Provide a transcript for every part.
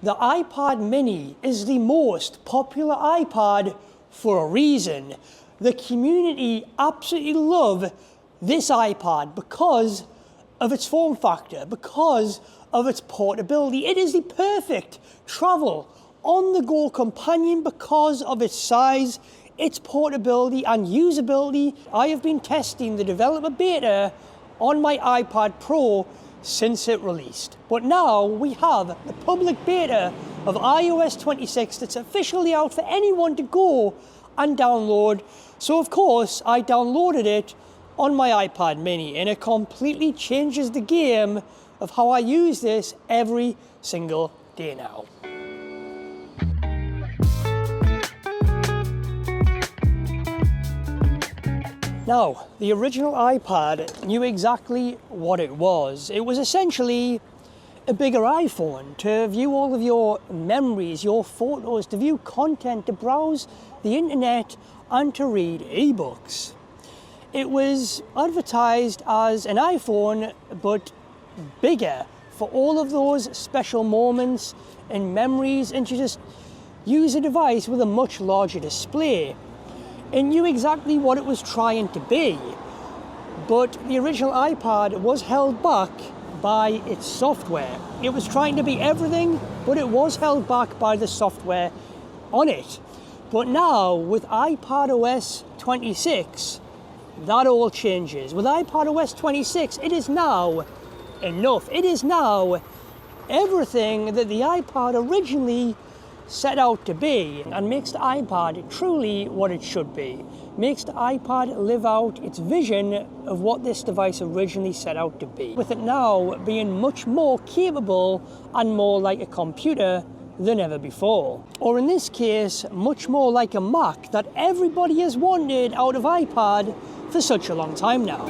The iPad mini is the most popular iPad for a reason. The community absolutely love this iPad because of its form factor, because of its portability. It is the perfect travel on-the-go companion because of its size, its portability and usability. I have been testing the developer beta on my iPad Pro since it released. But now we have the public beta of iOS 26 that's officially out for anyone to go and download. So of course I downloaded it on my iPad mini, and it completely changes the game of how I use this every single day now. Now, the original iPad knew exactly what it was. It was essentially a bigger iPhone to view all of your memories, your photos, to view content, to browse the internet, and to read ebooks. It was advertised as an iPhone, but bigger, for all of those special moments and memories, and to just use a device with a much larger display. It knew exactly what it was trying to be, but the original iPad was held back by its software. It was trying to be everything, but it was held back by the software on it. But now, with iPadOS 26, that all changes. With iPadOS 26, it is now enough. It is now everything that the iPad originally set out to be, and makes the iPad truly what it should be. Makes the iPad live out its vision of what this device originally set out to be. With it now being much more capable and more like a computer than ever before. Or in this case, much more like a Mac that everybody has wanted out of iPad for such a long time now.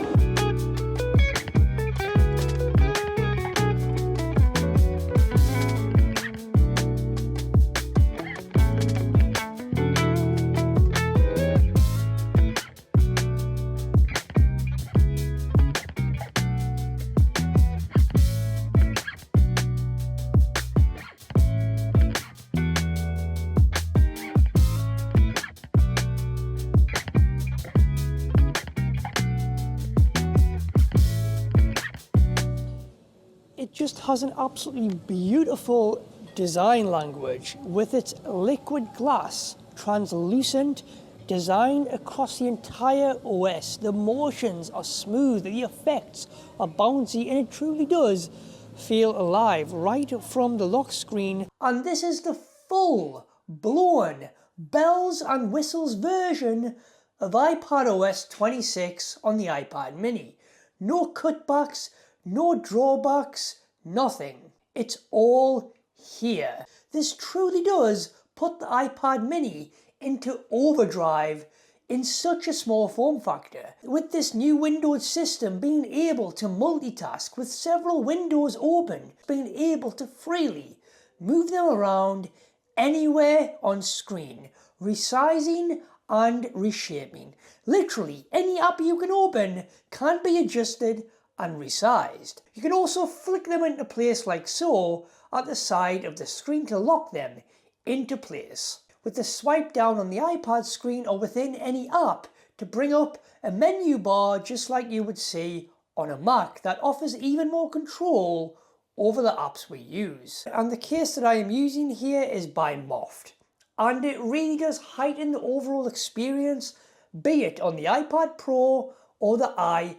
It just has an absolutely beautiful design language with its liquid glass, translucent design across the entire OS. The motions are smooth, the effects are bouncy, and it truly does feel alive right from the lock screen. And this is the full-blown bells and whistles version of iPadOS 26 on the iPad mini. No cutbacks, no drawbacks, nothing. It's all here. This truly does put the iPad mini into overdrive in such a small form factor. With this new Windows system, being able to multitask with several windows open, being able to freely move them around anywhere on screen, resizing and reshaping. Literally any app you can open can be adjusted and resized. You can also flick them into place like so at the side of the screen to lock them into place. With the swipe down on the iPad screen or within any app to bring up a menu bar just like you would see on a Mac that offers even more control over the apps we use. And the case that I am using here is by MOFT, and it really does heighten the overall experience, be it on the iPad Pro or the iPad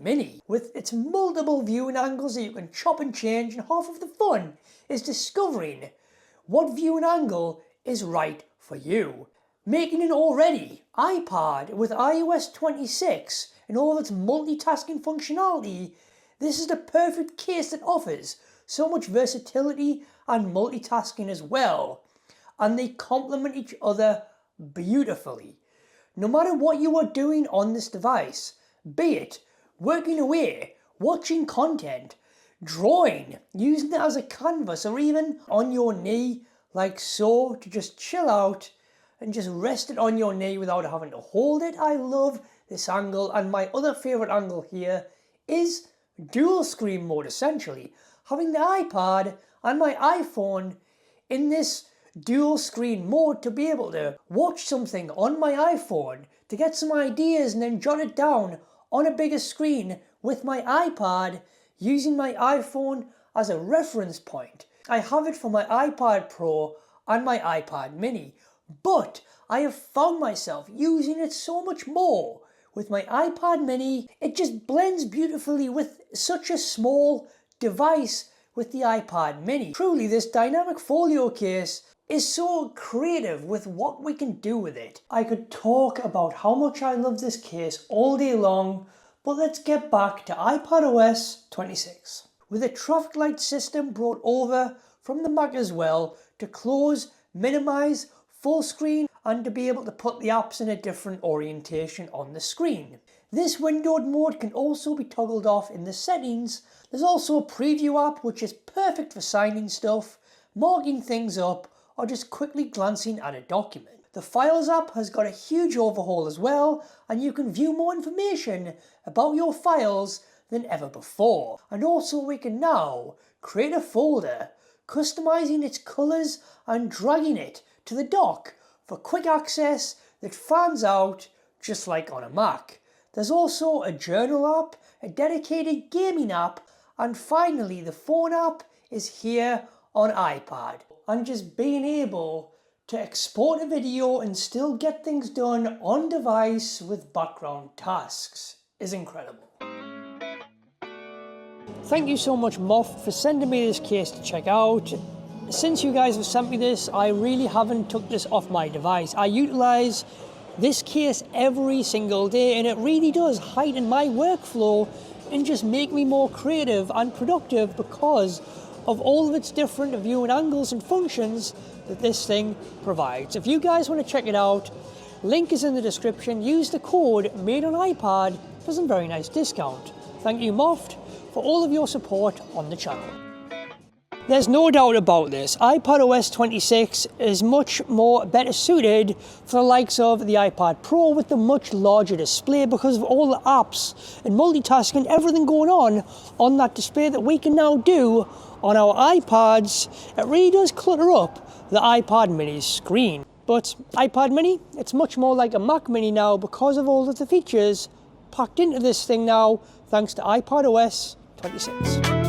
mini. With its multiple viewing angles that you can chop and change, and half of the fun is discovering what viewing angle is right for you. Making an already iPad with iOS 26 and all of its multitasking functionality, this is the perfect case that offers so much versatility and multitasking as well, and they complement each other beautifully. No matter what you are doing on this device, be it working away, watching content, drawing, using it as a canvas, or even on your knee like so to just chill out and just rest it on your knee without having to hold it. I love this angle, and my other favorite angle here is dual screen mode, essentially having the iPad and my iPhone in this dual screen mode to be able to watch something on my iPhone, to get some ideas and then jot it down on a bigger screen with my iPad, using my iPhone as a reference point. I have it for my iPad Pro and my iPad Mini, but I have found myself using it so much more with my iPad Mini. It just blends beautifully with such a small device with the iPad Mini. Truly, this Dynamic Folio case is so creative with what we can do with it. I could talk about how much I love this case all day long, but let's get back to iPadOS 26. With a traffic light system brought over from the Mac as well to close, minimize, full screen, and to be able to put the apps in a different orientation on the screen. This windowed mode can also be toggled off in the settings. There's also a preview app which is perfect for signing stuff, marking things up, or just quickly glancing at a document. The Files app has got a huge overhaul as well, and you can view more information about your files than ever before. And also we can now create a folder, customizing its colors and dragging it to the dock for quick access that fans out just like on a Mac. There's also a journal app, a dedicated gaming app, and finally the phone app is here on iPad. And just being able to export a video and still get things done on device with background tasks is incredible. Thank you so much, MOFT, for sending me this case to check out. Since you guys have sent me this, I really haven't took this off my device. I utilize this case every single day, and it really does heighten my workflow and just make me more creative and productive because of all of its different viewing angles and functions that this thing provides. If you guys want to check it out, link is in the description. Use the code made on iPad for some very nice discount. Thank you, MOFT, for all of your support on the channel. There's no doubt about this, iPadOS 26 is much more better suited for the likes of the iPad Pro with the much larger display because of all the apps and multitasking, everything going on that display that we can now do on our iPads. It really does clutter up the iPad Mini's screen. But iPad Mini, it's much more like a Mac Mini now because of all of the features packed into this thing now, thanks to iPadOS 26.